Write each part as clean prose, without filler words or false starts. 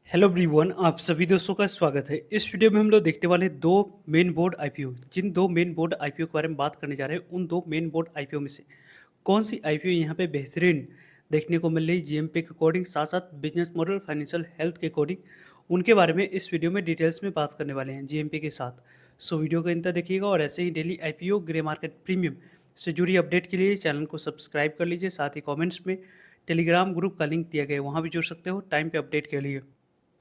Hello everyone, आप सभी दोस्तों का स्वागत है। इस वीडियो में हम लोग देखने वाले हैं दो मेन बोर्ड आईपीओ। जिन दो मेन बोर्ड आईपीओ के बारे में बात करने जा रहे हैं, उन दो मेन बोर्ड आईपीओ में से कौन सी आईपीओ यहाँ पे बेहतरीन देखने को मिल रही जीएमपी के अकॉर्डिंग, साथ साथ बिजनेस मॉडल, फाइनेंशियल हेल्थ के अकॉर्डिंग, उनके बारे में इस वीडियो में डिटेल्स में बात करने वाले हैं जीएमपी के साथ। सो वीडियो को अंत तक देखिएगा और ऐसे ही daily IPO grey market premium से जुड़ी अपडेट के लिए चैनल को सब्सक्राइब कर लीजिए। साथ ही कॉमेंट्स में टेलीग्राम ग्रुप का लिंक दिया गया है, वहाँ भी जुड़ सकते हो टाइम पे अपडेट के लिए।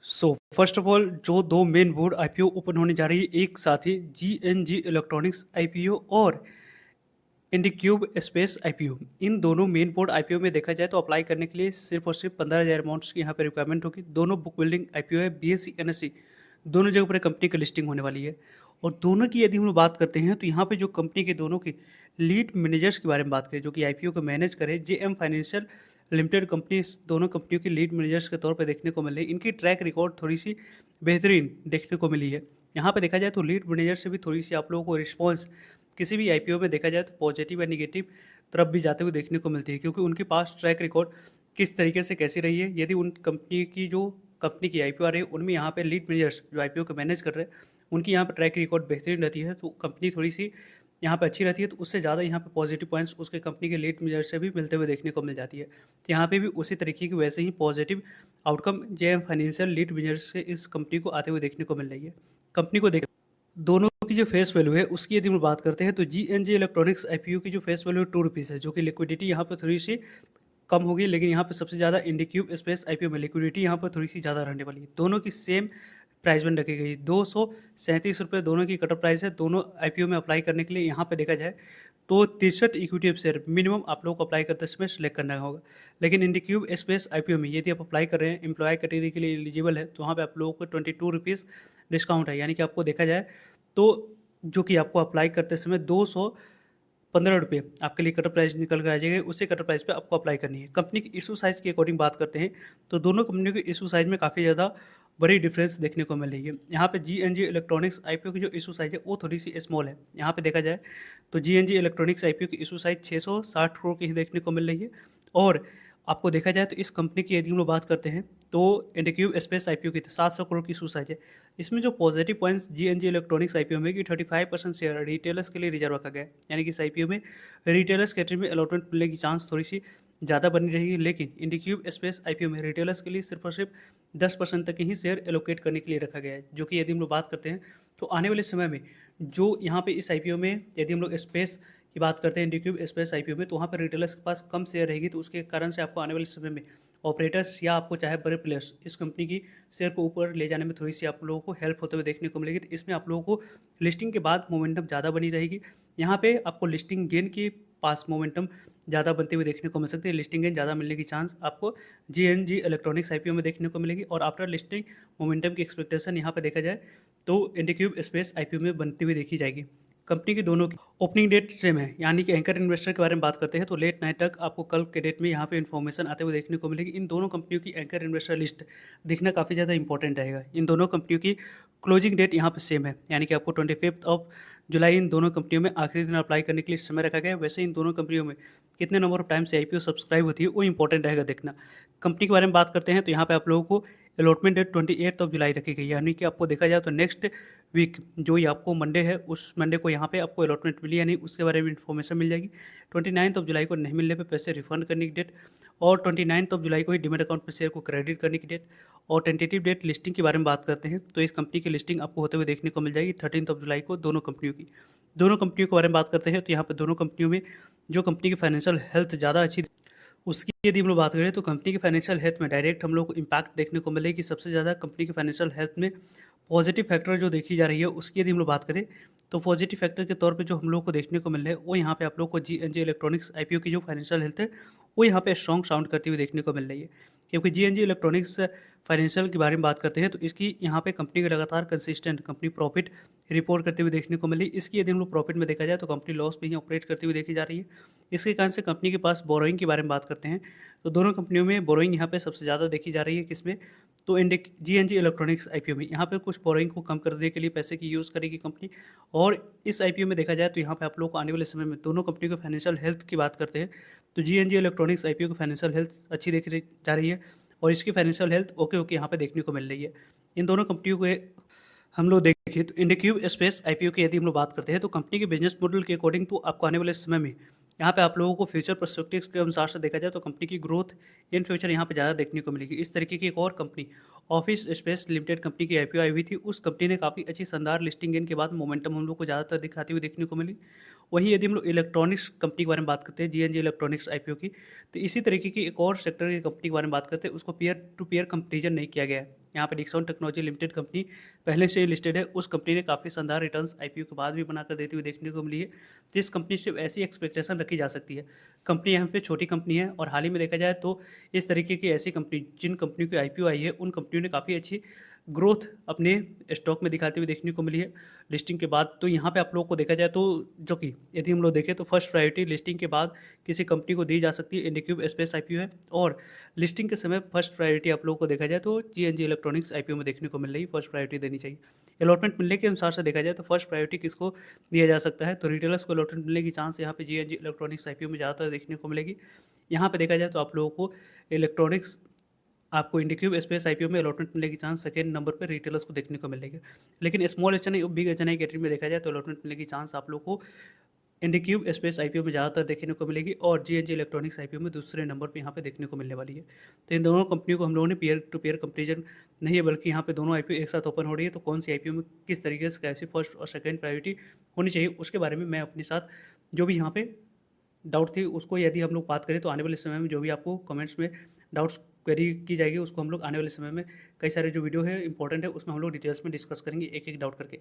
सो फर्स्ट ऑफ ऑल, जो दो मेन बोर्ड आईपीओ ओपन होने जा रही है एक साथ ही, जीएनजी इलेक्ट्रॉनिक्स आईपीओ और इंडिक्यूब स्पेस आईपीओ। इन दोनों मेन बोर्ड आईपीओ में देखा जाए तो अप्लाई करने के लिए सिर्फ और सिर्फ 15,000 अमाउंट्स की यहाँ पे रिक्वायरमेंट होगी। दोनों बुक बिल्डिंग आईपीओ है, बीएससी एनएससी दोनों जगह पर कंपनी की लिस्टिंग होने वाली है। और दोनों की यदि हम लोग बात करते हैं तो यहाँ पे जो कंपनी के दोनों की लीड मैनेजर्स के बारे में बात करें, जो कि आईपीओ को मैनेज करे, जेएम फाइनेंशियल लिमिटेड कंपनी इस दोनों कंपनियों की लीड मैनेजर्स के तौर पर देखने को मिल रही है। इनकी ट्रैक रिकॉर्ड थोड़ी सी बेहतरीन देखने को मिली है। यहाँ पे देखा जाए तो लीड मैनेजर से भी थोड़ी सी आप लोगों को रिस्पॉन्स किसी भी आईपीओ में देखा जाए तो पॉजिटिव या निगेटिव तरफ भी जाते हुए देखने को मिलती है, क्योंकि उनके पास ट्रैक रिकॉर्ड किस तरीके से कैसी रही है। यदि उन कंपनी की आईपीओ आ रही है, उनमें यहाँ पे लीड मैनेजर्स जो आईपीओ को मैनेज कर रहे हैं, उनकी यहाँ पे ट्रैक रिकॉर्ड बेहतरीन रहती है, तो कंपनी थोड़ी सी यहाँ पे अच्छी रहती है। तो उससे ज़्यादा यहाँ पे पॉजिटिव पॉइंट्स उसके कंपनी के लीड मैनेजर से भी मिलते हुए देखने को मिल जाती है। तो यहाँ पे भी उसी तरीके की वैसे ही positive outcome JM financial lead manager से इस कंपनी को आते हुए देखने को मिल रही है। कंपनी को देख दोनों की जो फेस वैल्यू है उसकी यदि हम बात करते हैं तो जीएनजी इलेक्ट्रॉनिक्स आईपीओ की जो फेस वैल्यू ₹2 है, जो कि लिक्विडिटी यहाँ पर थोड़ी सी कम होगी। लेकिन यहाँ पे सबसे ज़्यादा इंडिक्यूब स्पेस आईपीओ में लिक्विडिटी यहाँ पर थोड़ी सी ज़्यादा रहने वाली है। दोनों की सेम प्राइस बैंड रखी गई, ₹237 दोनों की कट ऑफ प्राइस है। दोनों आईपीओ में अप्लाई करने के लिए यहाँ पे देखा जाए तो 63 इक्विटी शेयर मिनिमम आप लोग को अप्लाई करते समय सेलेक्ट करना होगा। लेकिन इंडिक्यूब स्पेस आईपीओ में यदि आप अप्लाई कर रहे हैं, एम्प्लॉय कैटेगरी के लिए एलिजिबल है, तो वहाँ पे आप लोगों को ₹22 डिस्काउंट है। यानी कि आपको देखा जाए तो जो कि आपको अप्लाई करते समय ₹215 आपके लिए कटर प्राइस निकल कर आ जाएगा। उसी कटर प्राइस पे आपको अप्लाई करनी है। कंपनी की इशू साइज़ के अकॉर्डिंग बात करते हैं तो दोनों कंपनियों के इशू साइज़ में काफ़ी ज़्यादा बड़ी डिफरेंस देखने को मिल रही है। यहाँ पे जीएनजी इलेक्ट्रॉनिक्स आईपीओ की जो इशू साइज़ है वो थोड़ी सी स्मॉल है। यहाँ पे देखा जाए तो जीएनजी इलेक्ट्रॉनिक्स आईपीओ की इशू साइज़ 660 करोड़ की ही देखने को मिल रही है। और आपको देखा जाए तो इस कंपनी की यदि हम लोग बात करते हैं तो इंडिक्यूब स्पेस आईपीओ की तो 700 करोड़ की इशू साइज़ है। इसमें जो positive points GNG electronics IPO में कि 35% शेयर रिटेलर्स के लिए रिजर्व रखा गया है। यानी कि इस आईपीओ में रिटेलर्स कैटेगरी में अलॉटमेंट मिलने की चांस थोड़ी सी ज़्यादा बनी रहेगी। लेकिन इंडिक्यूब स्पेस आईपीओ में रिटेलर्स के लिए सिर्फ और सिर्फ 10% तक ही शेयर एलोकेट करने के लिए रखा गया है। जो कि यदि हम लोग बात करते हैं तो आने वाले समय में जो यहाँ पे इस आईपीओ में यदि हम लोग स्पेस की बात करते हैं, इंडिक्यूब स्पेस आईपीओ में, तो वहाँ पर रिटेलर्स के पास कम शेयर रहेगी। तो उसके कारण से आपको आने वाले समय में ऑपरेटर्स या आपको चाहे बड़े प्लेयर्स इस कंपनी की शेयर को ऊपर ले जाने में थोड़ी सी आप लोगों को हेल्प होते हुए देखने को मिलेगी। तो इसमें आप लोगों को लिस्टिंग के बाद मोमेंटम ज़्यादा बनी रहेगी। यहाँ पे आपको लिस्टिंग गेन के पास मोमेंटम ज़्यादा बनते हुए देखने को मिल सकती है। लिस्टिंग गेन ज़्यादा मिलने की चांस आपको जीएनजी इलेक्ट्रॉनिक्स आईपीओ में देखने को मिलेगी। और आफ्टर लिस्टिंग मोमेंटम की एक्सपेक्टेशन यहाँ पे देखा जाए तो इंडिक्यूब स्पेस आईपीओ में बनती हुई देखी जाएगी। कंपनी की दोनों की ओपनिंग डेट सेम है। यानी कि एंकर इन्वेस्टर के बारे में बात करते हैं तो लेट नाइट तक आपको कल के डेट में यहाँ पे इन्फॉर्मेशन आते हुए देखने को मिलेगी। इन दोनों कंपनियों की एंकर इन्वेस्टर लिस्ट दिखना काफ़ी ज़्यादा इंपॉर्टेंट रहेगा। इन दोनों कंपनियों की क्लोजिंग डेट यहाँ पे सेम है। यानी कि आपको 25 जुलाई इन दोनों कंपनियों में आखिरी दिन अप्लाई करने के लिए समय रखा गया है। वैसे इन दोनों कंपनियों में कितने नंबर ऑफ टाइम से आईपीओ सब्सक्राइब होती है वो इंपॉर्टेंट रहेगा देखना। कंपनी के बारे में बात करते हैं तो यहाँ पे आप लोगों को अलॉटमेंट डेट 28 जुलाई रखी गई है। यानी कि आपको देखा जाए तो नेक्स्ट वीक जो ये आपको मंडे है, उस मंडे को यहाँ पे आपको अलॉटमेंट मिली या नहीं उसके बारे में इन्फॉर्मेशन मिल जाएगी। 29 जुलाई को नहीं मिलने पे पैसे रिफंड करने की डेट, और 29 जुलाई को ही डीमैट अकाउंट पे शेयर को क्रेडिट करने की डेट। और टेंटेटिव डेट लिस्टिंग के बारे में बात करते हैं तो इस कंपनी की लिस्टिंग आपको होते हुए देखने को मिल जाएगी 13 जुलाई को दोनों कंपनियों की। दोनों कंपनियों के बारे में बात करते हैं तो यहाँ पर दोनों कंपनियों में जो कंपनी की फाइनेंशियल हेल्थ ज़्यादा अच्छी उसकी यदि हम लोग बात करें तो कंपनी की फाइनेंशियल हेल्थ में डायरेक्ट हम लोग को इम्पैक्ट देखने को मिलेगी। सबसे ज़्यादा कंपनी की फाइनेंशियल हेल्थ में पॉजिटिव फैक्टर जो देखी जा रही है उसकी यदि हम लोग बात करें तो पॉजिटिव फैक्टर के तौर पे जो हम लोग को देखने को मिल रहा है वो यहाँ पे आप लोग को जीएनजी इलेक्ट्रॉनिक्स आईपीओ की जो फाइनेंशियल हेल्थ है वो यहाँ पे स्ट्रॉन्ग साउंड करती हुई देखने को मिल रही है। क्योंकि जीएनजी इलेक्ट्रॉनिक्स फाइनेंशियल के बारे में बात करते हैं तो इसकी यहाँ पे कंपनी का लगातार कंसिस्टेंट कंपनी प्रॉफिट रिपोर्ट करते हुए देखने को मिली। इसकी यदि हम लोग प्रॉफिट में देखा जाए तो कंपनी लॉस में ही ऑपरेट करती हुई देखी जा रही है। इसके कारण से कंपनी के पास बोरोइंग के बारे में बात करते हैं तो दोनों कंपनियों में बोरोइंग यहाँ पे सबसे ज़्यादा देखी जा रही है। किसमें? तो इंडिक जीएनजी इलेक्ट्रॉनिक्स आईपीओ में यहाँ पे कुछ बोरोइंग को कम करने के लिए पैसे की यूज़ करेगी कंपनी। और इस आईपीओ में देखा जाए तो यहाँ पे आप लोग को आने वाले समय में दोनों कंपनियों की फाइनेंशियल हेल्थ की बात करते हैं तो जीएनजी इलेक्ट्रॉनिक्स आईपीओ की फाइनेंशियल हेल्थ अच्छी देखी जा रही है। और इसकी फाइनेंशियल हेल्थ ओके ओके यहाँ पे देखने को मिल रही है। इन दोनों कंपनियों के हम लोग देखें तो इंडिक्यूब स्पेस आईपीओ की यदि हम लोग बात करते हैं तो कंपनी के बिजनेस मॉडल के अकॉर्डिंग तो आपको आने वाले समय में यहाँ पे आप लोगों को फ्यूचर पर्सपेक्टिव्स के अनुसार से देखा जाए तो कंपनी की ग्रोथ इन फ्यूचर यहाँ पे ज़्यादा देखने को मिलेगी। इस तरीके की एक और company office space limited company की आईपीओ आई हुई थी। उस कंपनी ने काफ़ी अच्छी शानदार लिस्टिंग गेन के बाद मोमेंटम हम लोग को ज़्यादातर दिखाती हुई देखने को मिली। वहीं यदि हम लोग इलेक्ट्रॉनिक्स कंपनी के बारे में बात करते हैं जीएनजी इलेक्ट्रॉनिक्स आईपीओ की, तो इसी तरीके की एक और सेक्टर की कंपनी के बारे में बात करते हैं, उसको पीयर टू पीयर कंपेरिजन नहीं किया गया है। यहाँ पे डिक्सॉन टेक्नोलॉजी लिमिटेड कंपनी पहले से ही लिस्टेड है। उस कंपनी ने काफ़ी शानदार रिटर्न्स आईपीओ के बाद भी बनाकर देती हुई देखने को मिली है। तो इस कंपनी से ऐसी एक्सपेक्टेशन रखी जा सकती है। कंपनी यहाँ पे छोटी कंपनी है और हाल ही में देखा जाए तो इस तरीके की ऐसी कंपनी जिन कंपनियों की आईपीओ आई है उन कंपनियों ने काफ़ी अच्छी ग्रोथ अपने स्टॉक में दिखाते हुए देखने को मिली है लिस्टिंग के बाद। तो यहाँ पे आप लोगों को देखा जाए तो जो कि यदि हम लोग देखें तो फर्स्ट प्रायोरिटी लिस्टिंग के बाद किसी कंपनी को दी जा सकती है इंडिक्यूब स्पेस आईपीओ है। और लिस्टिंग के समय फर्स्ट प्रायोरिटी आप लोगों को देखा जाए तो जीएनजी इलेक्ट्रॉनिक्स आईपीओ में देखने को मिल रही है, फर्स्ट प्रायोरिटी देनी चाहिए। अलॉटमेंट मिलने के अनुसार से देखा जाए तो फर्स्ट प्रायोरिटी किसको दिया जा सकता है, तो रिटेलर्स को अलॉटमेंट मिलने की चांस यहाँ पे जीएनजी इलेक्ट्रॉनिक्स आईपीओ में ज़्यादातर देखने को मिलेगी। यहाँ पे देखा जाए तो आप लोगों को इलेक्ट्रॉनिक्स आपको इंडिक्यूब स्पेस आईपीओ में अलॉटमेंट मिलने की चांस सेकंड नंबर पर रिटेलर्स को देखने को मिलेगी। लेकिन स्मॉल एचएनआई और बिग एचएनआई कैटेगरी में देखा जाए तो अलॉटमेंट मिलने की चांस आप लोग को इंडिक्यूब स्पेस आईपीओ में ज़्यादातर देखने को मिलेगी और जीएनजी इलेक्ट्रॉनिक्स आईपीओ में दूसरे नंबर पे यहाँ पे देखने को मिलने वाली है। तो इन दोनों कंपनियों को हम लोगों ने पीयर टू पीयर कंपेरिजन नहीं है, बल्कि यहाँ पे दोनों आईपीओ एक साथ ओपन हो रही है, तो कौन सी आईपीओ में किस तरीके से कैसी फर्स्ट और सेकंड प्रायोरिटी होनी चाहिए उसके बारे में मैं अपने साथ जो भी यहाँ पे डाउट थी उसको यदि हम लोग बात करें तो आने वाले समय में जो भी आपको कमेंट्स में डाउट्स क्वेरी की जाएगी उसको हम लोग आने वाले समय में कई सारे जो वीडियो है इंपॉर्टेंट है उसमें हम लोग डिटेल्स में डिस्कस करेंगे एक एक डाउट करके।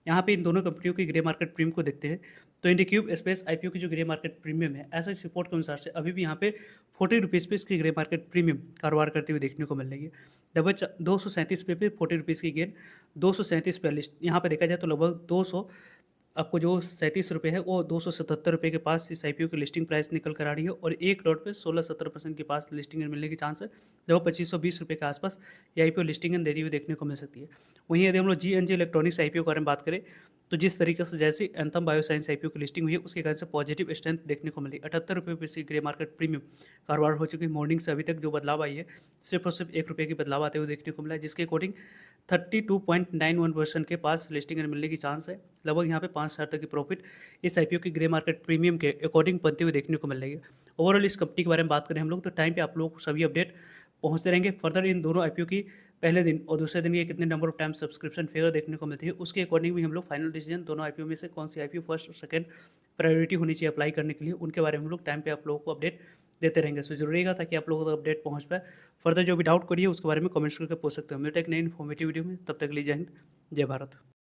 यहाँ पे इन दोनों कंपनियों की ग्रे मार्केट प्रीमियम को देखते हैं तो इंडिक्यूब स्पेस आईपीओ की जो ग्रे मार्केट प्रीमियम है ऐसा रिपोर्ट के अनुसार से अभी भी यहाँ पे 40 रुपीज़ पे इसकी ग्रे मार्केट प्रीमियम कारोबार करते हुए देखने को मिल रही है। लगभग 237 पे 40 रुपीज़ की गेन 237 पे लिस्ट यहाँ पे देखा जाए तो लगभग 200 आपको जो 37 रुपये है वो 277 रुपये के पास इस आईपीओ की लिस्टिंग प्राइस निकल कर आ रही है और एक डॉट पे 16-17% के पास लिस्टिंग मिलने की चांस है। लगभग 2520 रुपये के आसपास ये आईपीओ लिस्टिंग देती हुई देखने को मिल सकती है। वहीं यदि हम लोग जीएनजी इलेक्ट्रॉनिक्स आईपीओ के बारे में बात करें तो जिस तरीके से जैसे एंथम बायोसाइंस आईपीओ की लिस्टिंग हुई है उसके कारण से पॉजिटिव स्ट्रेंथ देखने को मिली। 78 रुपये पे इसकी ग्रे मार्केट प्रीमियम कारोबार हो चुकी है। मॉर्निंग से अभी तक जो बदलाव आई है सिर्फ और सिर्फ 1 रुपये की बदलाव आते हुए देखने को मिला है, जिसके अकॉर्डिंग 32.91% के पास लिस्टिंग मिलने की चांस है। लगभग यहाँ पे 5 तक की प्रॉफिट इस आईपीओ की ग्रे मार्केट प्रीमियम के अकॉर्डिंग बनते हुए देखने को मिल रही है। ओवरऑल इस कंपनी के बारे में बात करें हम लोग तो टाइम पे आप लोगों को सभी अपडेट पहुंचते रहेंगे। फर्दर इन दोनों आईपीओ की पहले दिन और दूसरे दिन ये कितने number of time subscription fair देखने को मिलती है उसके अकॉर्डिंग भी हम लोग फाइनल डिसीजन दोनों आईपीओ में से कौन सी आईपीओ फर्स्ट और सेकंड प्रायोरिटी होनी चाहिए अप्लाई करने के लिए उनके बारे में हम लोग टाइम पे आप लोगों को अपडेट देते रहेंगे। सो जरूरी रहेगा ताकि आप लोगों को अपडेट पहुंच पाए। फर्दर जो भी डाउट करिए उसके बारे में कमेंट्स करके पूछ सकते हो। मिलते हैं एक नई इन्फॉर्मेटिव वीडियो में, तब तक के लिए जय हिंद जय भारत।